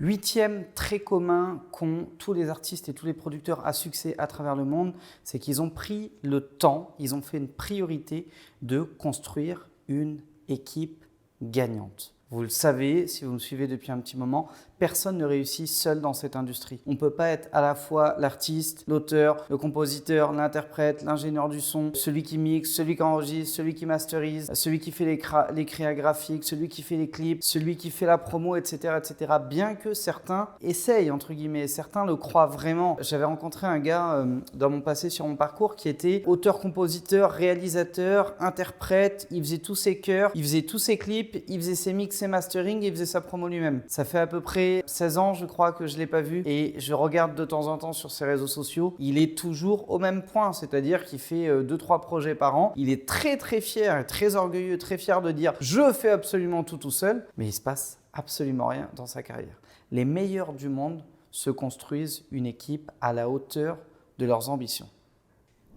Huitième très commun qu'ont tous les artistes et tous les producteurs à succès à travers le monde, c'est qu'ils ont pris le temps, ils ont fait une priorité de construire une équipe gagnante. Vous le savez, si vous me suivez depuis un petit moment, personne ne réussit seul dans cette industrie. On ne peut pas être à la fois l'artiste, l'auteur, le compositeur, l'interprète, l'ingénieur du son, celui qui mixe, celui qui enregistre, celui qui masterise, celui qui fait les créas graphiques, celui qui fait les clips, celui qui fait la promo, etc., etc. Bien que certains essayent, entre guillemets, certains le croient vraiment. J'avais rencontré un gars dans mon passé sur mon parcours qui était auteur, compositeur, réalisateur, interprète, il faisait tous ses chœurs, il faisait tous ses clips, il faisait ses mix, ses mastering et il faisait sa promo lui-même. Ça fait à peu près 16 ans, je crois, que je ne l'ai pas vu et je regarde de temps en temps sur ses réseaux sociaux. Il est toujours au même point, c'est-à-dire qu'il fait 2-3 projets par an. Il est très très fier et très orgueilleux, très fier de dire « je fais absolument tout seul », mais il ne se passe absolument rien dans sa carrière. Les meilleurs du monde se construisent une équipe à la hauteur de leurs ambitions.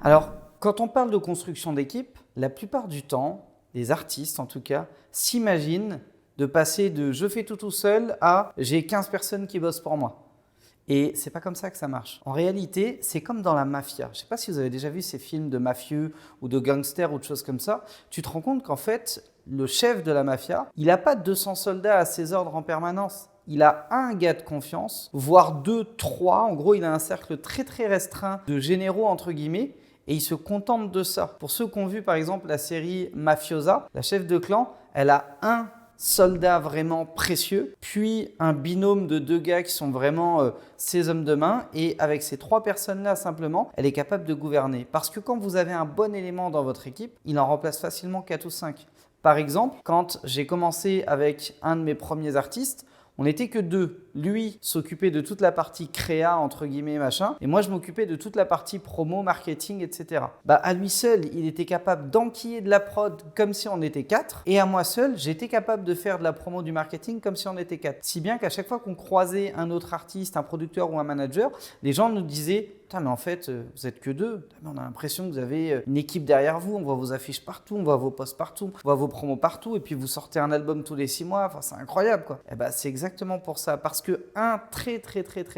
Alors, quand on parle de construction d'équipe, la plupart du temps, les artistes en tout cas, s'imaginent de passer de « je fais tout seul » à « j'ai 15 personnes qui bossent pour moi ». Et c'est pas comme ça que ça marche. En réalité, c'est comme dans la mafia. Je sais pas si vous avez déjà vu ces films de mafieux ou de gangsters ou de choses comme ça. Tu te rends compte qu'en fait, le chef de la mafia, il n'a pas 200 soldats à ses ordres en permanence. Il a un gars de confiance, voire 2, 3. En gros, il a un cercle très très restreint de généraux entre guillemets. Et il se contente de ça. Pour ceux qui ont vu par exemple la série Mafiosa, la chef de clan, elle a un soldat vraiment précieux, puis un binôme de 2 gars qui sont vraiment ses hommes de main. Et avec ces 3 personnes-là simplement, elle est capable de gouverner. Parce que quand vous avez un bon élément dans votre équipe, il en remplace facilement 4 ou 5. Par exemple, quand j'ai commencé avec un de mes premiers artistes, on n'était que 2. Lui s'occupait de toute la partie créa, entre guillemets, machin. Et moi, je m'occupais de toute la partie promo, marketing, etc. À lui seul, il était capable d'enquiller de la prod comme si on était 4. Et à moi seul, j'étais capable de faire de la promo, du marketing comme si on était 4. Si bien qu'à chaque fois qu'on croisait un autre artiste, un producteur ou un manager, les gens nous disaient « Putain, mais en fait, vous n'êtes que 2. On a l'impression que vous avez une équipe derrière vous. On voit vos affiches partout, on voit vos posts partout, on voit vos promos partout. Et puis, vous sortez un album tous les 6 mois. Enfin, c'est incroyable, quoi. » C'est exactement pour ça. Parce qu'un très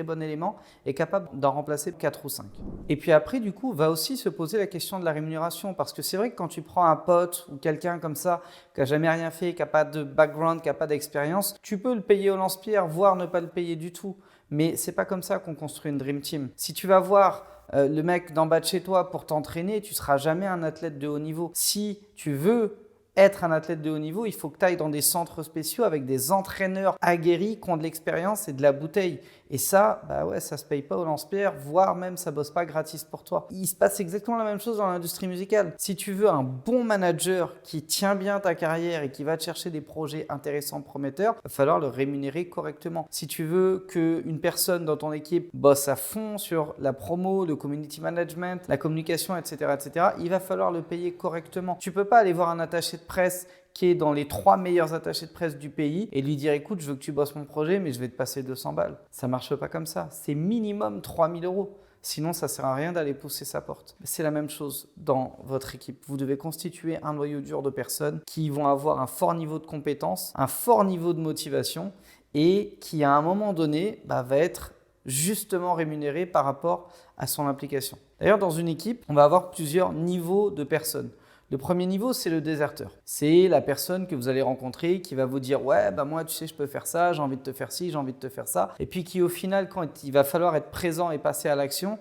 bon élément est capable d'en remplacer 4 ou 5. Et puis après, du coup, va aussi se poser la question de la rémunération. Parce que c'est vrai que quand tu prends un pote ou quelqu'un comme ça, qui n'a jamais rien fait, qui n'a pas de background, qui n'a pas d'expérience, tu peux le payer au lance-pierre, voire ne pas le payer du tout. Mais c'est pas comme ça qu'on construit une Dream Team. Si tu vas voir le mec d'en bas de chez toi pour t'entraîner, tu ne seras jamais un athlète de haut niveau. Si tu veux être un athlète de haut niveau, il faut que tu ailles dans des centres spéciaux avec des entraîneurs aguerris qui ont de l'expérience et de la bouteille. Et ça, ça ne se paye pas au lance-pierre, voire même ça ne bosse pas gratis pour toi. Il se passe exactement la même chose dans l'industrie musicale. Si tu veux un bon manager qui tient bien ta carrière et qui va te chercher des projets intéressants, prometteurs, il va falloir le rémunérer correctement. Si tu veux qu'une personne dans ton équipe bosse à fond sur la promo, le community management, la communication, etc., il va falloir le payer correctement. Tu ne peux pas aller voir un attaché de presse qui est dans les 3 meilleurs attachés de presse du pays et lui dire « écoute, je veux que tu bosses mon projet, mais je vais te passer 200 balles ». Ça ne marche pas comme ça. C'est minimum 3 000 €. Sinon, ça ne sert à rien d'aller pousser sa porte. C'est la même chose dans votre équipe. Vous devez constituer un noyau dur de personnes qui vont avoir un fort niveau de compétence, un fort niveau de motivation et qui, à un moment donné, va être justement rémunéré par rapport à son implication. D'ailleurs, dans une équipe, on va avoir plusieurs niveaux de personnes. Le premier niveau, c'est le déserteur. C'est la personne que vous allez rencontrer qui va vous dire « ouais, moi, tu sais, je peux faire ça, j'ai envie de te faire ci, j'ai envie de te faire ça ». Et puis qui, au final, quand il va falloir être présent et passer à l'action,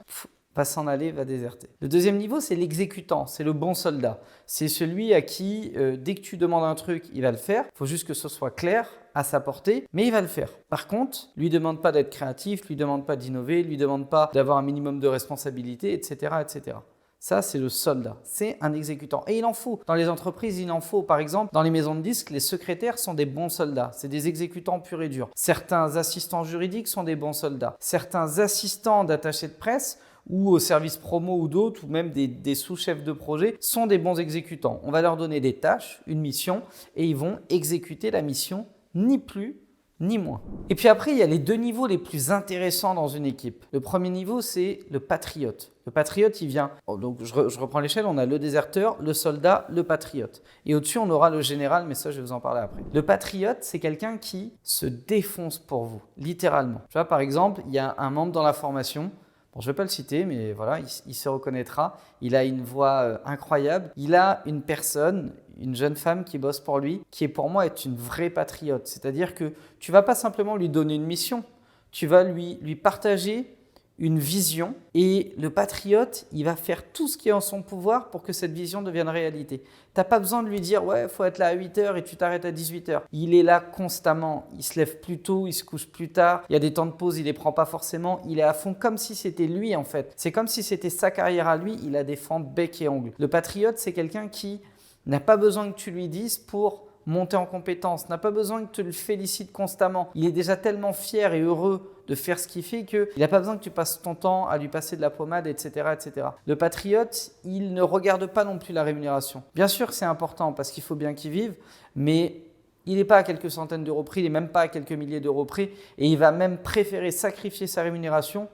va s'en aller, va déserter. Le deuxième niveau, c'est l'exécutant, c'est le bon soldat. C'est celui à qui, dès que tu demandes un truc, il va le faire. Il faut juste que ce soit clair, à sa portée, mais il va le faire. Par contre, lui demande pas d'être créatif, lui demande pas d'innover, lui demande pas d'avoir un minimum de responsabilité, etc., etc. Ça, c'est le soldat, c'est un exécutant. Et il en faut. Dans les entreprises, il en faut. Par exemple, dans les maisons de disques, les secrétaires sont des bons soldats. C'est des exécutants purs et durs. Certains assistants juridiques sont des bons soldats. Certains assistants d'attachés de presse ou au service promo ou d'autres, ou même des sous-chefs de projet, sont des bons exécutants. On va leur donner des tâches, une mission, et ils vont exécuter la mission, ni plus ni moins. Et puis après, il y a les 2 niveaux les plus intéressants dans une équipe. Le premier niveau, c'est le patriote. Le patriote, il vient, donc je reprends l'échelle, on a le déserteur, le soldat, le patriote. Et au-dessus, on aura le général, mais ça, je vais vous en parler après. Le patriote, c'est quelqu'un qui se défonce pour vous, littéralement. Tu vois, par exemple, il y a un membre dans la formation. Bon, je ne vais pas le citer, mais voilà, il se reconnaîtra. Il a une voix incroyable. Il a une personne, une jeune femme qui bosse pour lui, qui est pour moi est une vraie patriote. C'est-à-dire que tu ne vas pas simplement lui donner une mission, tu vas lui partager une vision et le patriote, il va faire tout ce qui est en son pouvoir pour que cette vision devienne réalité. Tu n'as pas besoin de lui dire « ouais, il faut être là à 8h et tu t'arrêtes à 18h ». Il est là constamment, il se lève plus tôt, il se couche plus tard, il y a des temps de pause, il les prend pas forcément, il est à fond comme si c'était lui en fait. C'est comme si c'était sa carrière à lui, il la défend bec et ongle. Le patriote, c'est quelqu'un qui n'a pas besoin que tu lui dises pour monter en compétence, n'a pas besoin que tu le félicites constamment. Il est déjà tellement fier et heureux de faire ce qu'il fait qu'il n'a pas besoin que tu passes ton temps à lui passer de la pommade, etc., etc. Le patriote, il ne regarde pas non plus la rémunération. Bien sûr que c'est important parce qu'il faut bien qu'il vive, mais il n'est pas à quelques centaines d'euros près, il n'est même pas à quelques milliers d'euros près et il va même préférer sacrifier sa rémunération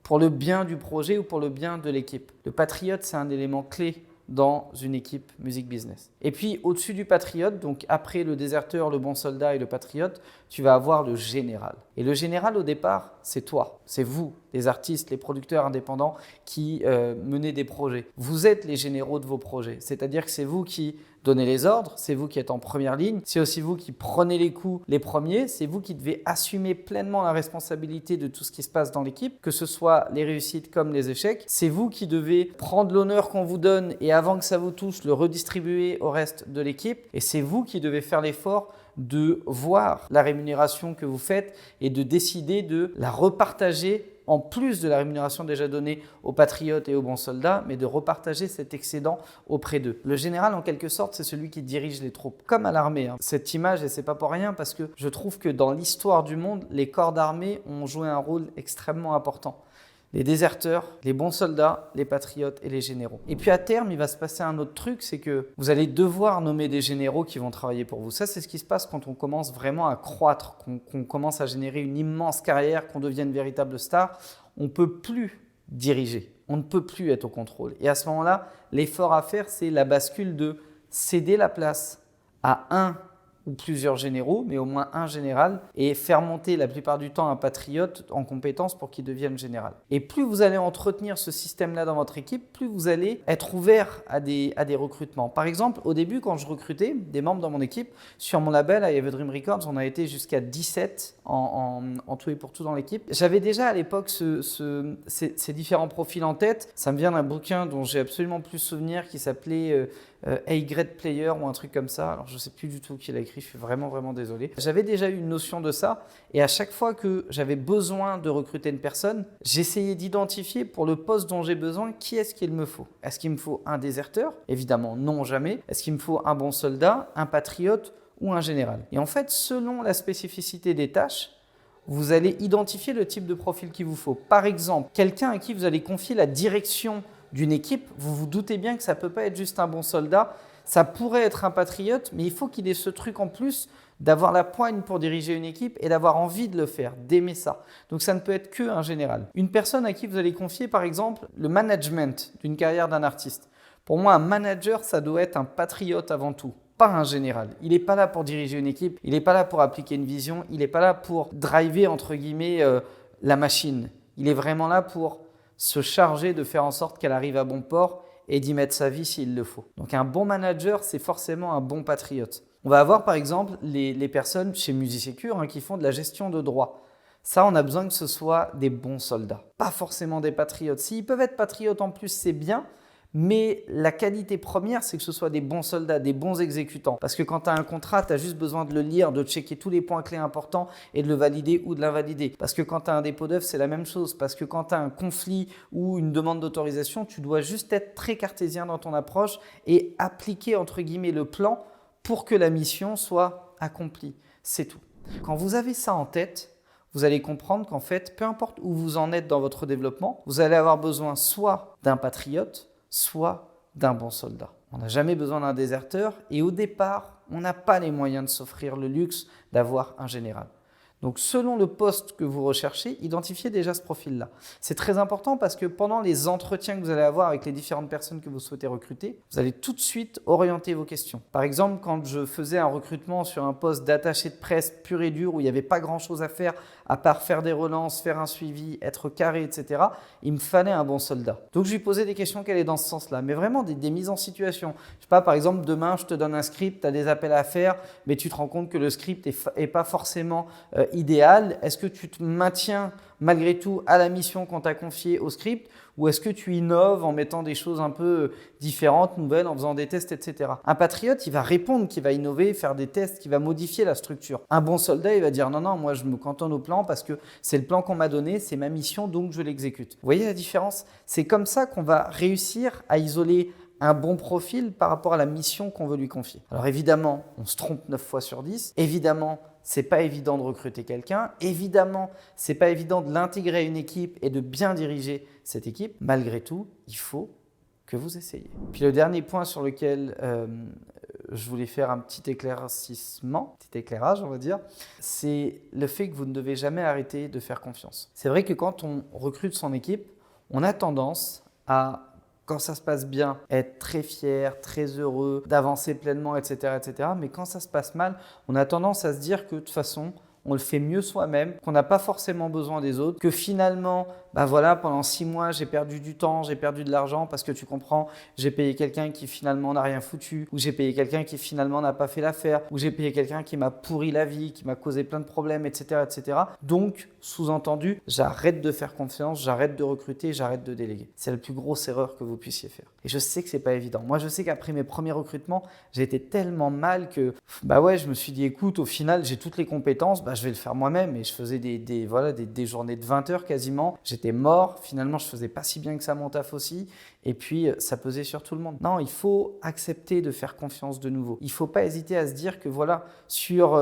pour le bien du projet ou pour le bien de l'équipe. Le patriote, c'est un élément clé dans une équipe music business. Et puis au-dessus du patriote, donc après le déserteur, le bon soldat et le patriote, tu vas avoir le général. Et le général au départ, c'est toi, c'est vous, les artistes, les producteurs indépendants qui menez des projets. Vous êtes les généraux de vos projets, c'est-à-dire que c'est vous qui donnez les ordres, c'est vous qui êtes en première ligne, c'est aussi vous qui prenez les coups les premiers, c'est vous qui devez assumer pleinement la responsabilité de tout ce qui se passe dans l'équipe, que ce soit les réussites comme les échecs. C'est vous qui devez prendre l'honneur qu'on vous donne et avant que ça vous touche, le redistribuer au reste de l'équipe. Et c'est vous qui devez faire l'effort de voir la rémunération que vous faites et de décider de la repartager en plus de la rémunération déjà donnée aux patriotes et aux bons soldats, mais de repartager cet excédent auprès d'eux. Le général, en quelque sorte, c'est celui qui dirige les troupes, comme à l'armée. Cette image, et c'est pas pour rien, parce que je trouve que dans l'histoire du monde, les corps d'armée ont joué un rôle extrêmement important. Les déserteurs, les bons soldats, les patriotes et les généraux. Et puis à terme, il va se passer un autre truc, c'est que vous allez devoir nommer des généraux qui vont travailler pour vous. Ça, c'est ce qui se passe quand on commence vraiment à croître, qu'on commence à générer une immense carrière, qu'on devienne véritable star. On ne peut plus diriger, on ne peut plus être au contrôle. Et à ce moment-là, l'effort à faire, c'est la bascule de céder la place à un ou plusieurs généraux, mais au moins un général, et faire monter la plupart du temps un patriote en compétence pour qu'il devienne général. Et plus vous allez entretenir ce système-là dans votre équipe, plus vous allez être ouvert à des recrutements. Par exemple, au début, quand je recrutais des membres dans mon équipe, sur mon label, I Have a Dream Records, on a été jusqu'à 17 en tout et pour tout dans l'équipe. J'avais déjà à l'époque ces différents profils en tête. Ça me vient d'un bouquin dont j'ai absolument plus souvenir qui s'appelait A-Grade Player ou un truc comme ça. Alors je ne sais plus du tout qui l'a écrit, je suis vraiment désolé. J'avais déjà eu une notion de ça et à chaque fois que j'avais besoin de recruter une personne, j'essayais d'identifier pour le poste dont j'ai besoin qui est-ce qu'il me faut. Est-ce qu'il me faut un déserteur? Évidemment non, jamais. Est-ce qu'il me faut un bon soldat, un patriote ou un général? Et en fait, selon la spécificité des tâches, vous allez identifier le type de profil qu'il vous faut. Par exemple, quelqu'un à qui vous allez confier la direction d'une équipe, vous vous doutez bien que ça ne peut pas être juste un bon soldat, ça pourrait être un patriote, mais il faut qu'il ait ce truc en plus d'avoir la poigne pour diriger une équipe et d'avoir envie de le faire, d'aimer ça. Donc ça ne peut être qu'un général. Une personne à qui vous allez confier par exemple le management d'une carrière d'un artiste. Pour moi, un manager, ça doit être un patriote avant tout, pas un général. Il n'est pas là pour diriger une équipe, il n'est pas là pour appliquer une vision, il n'est pas là pour driver entre guillemets la machine. Il est vraiment là pour se charger de faire en sorte qu'elle arrive à bon port et d'y mettre sa vie s'il le faut. Donc un bon manager, c'est forcément un bon patriote. On va avoir par exemple les personnes chez Musicecure qui font de la gestion de droits. Ça, on a besoin que ce soit des bons soldats, pas forcément des patriotes. S'ils peuvent être patriotes en plus, c'est bien, mais la qualité première, c'est que ce soit des bons soldats, des bons exécutants. Parce que quand tu as un contrat, tu as juste besoin de le lire, de checker tous les points clés importants et de le valider ou de l'invalider. Parce que quand tu as un dépôt d'œuvre, c'est la même chose. Parce que quand tu as un conflit ou une demande d'autorisation, tu dois juste être très cartésien dans ton approche et appliquer entre guillemets le plan pour que la mission soit accomplie. C'est tout. Quand vous avez ça en tête, vous allez comprendre qu'en fait, peu importe où vous en êtes dans votre développement, vous allez avoir besoin soit d'un patriote, soit d'un bon soldat. On n'a jamais besoin d'un déserteur et au départ, on n'a pas les moyens de s'offrir le luxe d'avoir un général. Donc, selon le poste que vous recherchez, identifiez déjà ce profil-là. C'est très important parce que pendant les entretiens que vous allez avoir avec les différentes personnes que vous souhaitez recruter, vous allez tout de suite orienter vos questions. Par exemple, quand je faisais un recrutement sur un poste d'attaché de presse pur et dur où il n'y avait pas grand-chose à faire à part faire des relances, faire un suivi, être carré, etc., il me fallait un bon soldat. Donc, je lui posais des questions qui allaient dans ce sens-là, mais vraiment des mises en situation. Je sais pas, par exemple, demain, je te donne un script, tu as des appels à faire, mais tu te rends compte que le script n'est pas forcément idéal. Est-ce que tu te maintiens malgré tout à la mission qu'on t'a confiée au script ou est-ce que tu innoves en mettant des choses un peu différentes, nouvelles, en faisant des tests, etc. Un patriote, il va répondre qu'il va innover, faire des tests, qu'il va modifier la structure. Un bon soldat, il va dire non, moi je me cantonne au plan parce que c'est le plan qu'on m'a donné, c'est ma mission, donc je l'exécute. Vous voyez la différence? C'est comme ça qu'on va réussir à isoler un bon profil par rapport à la mission qu'on veut lui confier. Alors évidemment, on se trompe 9 fois sur 10. Évidemment, c'est pas évident de recruter quelqu'un. Évidemment, c'est pas évident de l'intégrer à une équipe et de bien diriger cette équipe. Malgré tout, il faut que vous essayiez. Puis le dernier point sur lequel je voulais faire un petit éclairage, on va dire, c'est le fait que vous ne devez jamais arrêter de faire confiance. C'est vrai que quand on recrute son équipe, on a tendance à, quand ça se passe bien, être très fier, très heureux, d'avancer pleinement, etc., etc. Mais quand ça se passe mal, on a tendance à se dire que de toute façon, on le fait mieux soi-même, qu'on n'a pas forcément besoin des autres, que finalement, pendant 6 mois, j'ai perdu du temps, j'ai perdu de l'argent parce que tu comprends, j'ai payé quelqu'un qui finalement n'a rien foutu, ou j'ai payé quelqu'un qui finalement n'a pas fait l'affaire, ou j'ai payé quelqu'un qui m'a pourri la vie, qui m'a causé plein de problèmes, etc., etc. Donc, sous-entendu, j'arrête de faire confiance, j'arrête de recruter, j'arrête de déléguer. C'est la plus grosse erreur que vous puissiez faire. Et je sais que c'est pas évident. Moi, je sais qu'après mes premiers recrutements, j'ai été tellement mal que, je me suis dit, écoute, au final, j'ai toutes les compétences, je vais le faire moi-même. Et je faisais des journées de 20 heures quasiment. J'étais mort. Finalement, je faisais pas si bien que ça mon taf aussi. Et puis, ça pesait sur tout le monde. Non, il faut accepter de faire confiance de nouveau. Il ne faut pas hésiter à se dire que sur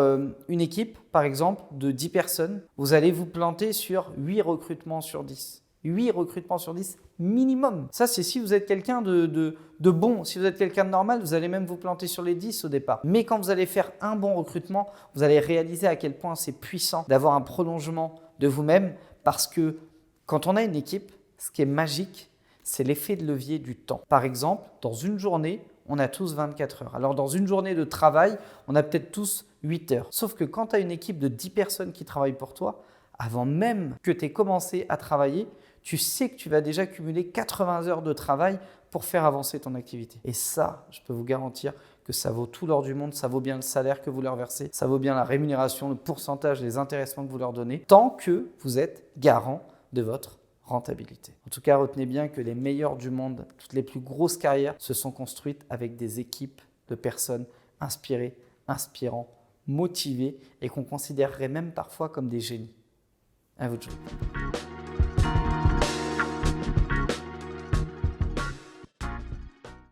une équipe, par exemple, de 10 personnes, vous allez vous planter sur 8 recrutements sur 10. 8 recrutements sur 10 minimum. Ça, c'est si vous êtes quelqu'un de bon. Si vous êtes quelqu'un de normal, vous allez même vous planter sur les 10 au départ. Mais quand vous allez faire un bon recrutement, vous allez réaliser à quel point c'est puissant d'avoir un prolongement de vous-même parce que quand on a une équipe, ce qui est magique, c'est l'effet de levier du temps. Par exemple, dans une journée, on a tous 24 heures. Alors, dans une journée de travail, on a peut-être tous 8 heures. Sauf que quand tu as une équipe de 10 personnes qui travaillent pour toi, avant même que tu aies commencé à travailler, tu sais que tu vas déjà cumuler 80 heures de travail pour faire avancer ton activité. Et ça, je peux vous garantir que ça vaut tout l'or du monde, ça vaut bien le salaire que vous leur versez, ça vaut bien la rémunération, le pourcentage, les intéressements que vous leur donnez, tant que vous êtes garant de votre rentabilité. En tout cas, retenez bien que les meilleurs du monde, toutes les plus grosses carrières se sont construites avec des équipes de personnes inspirées, inspirants, motivées et qu'on considérerait même parfois comme des génies. À vous de jouer.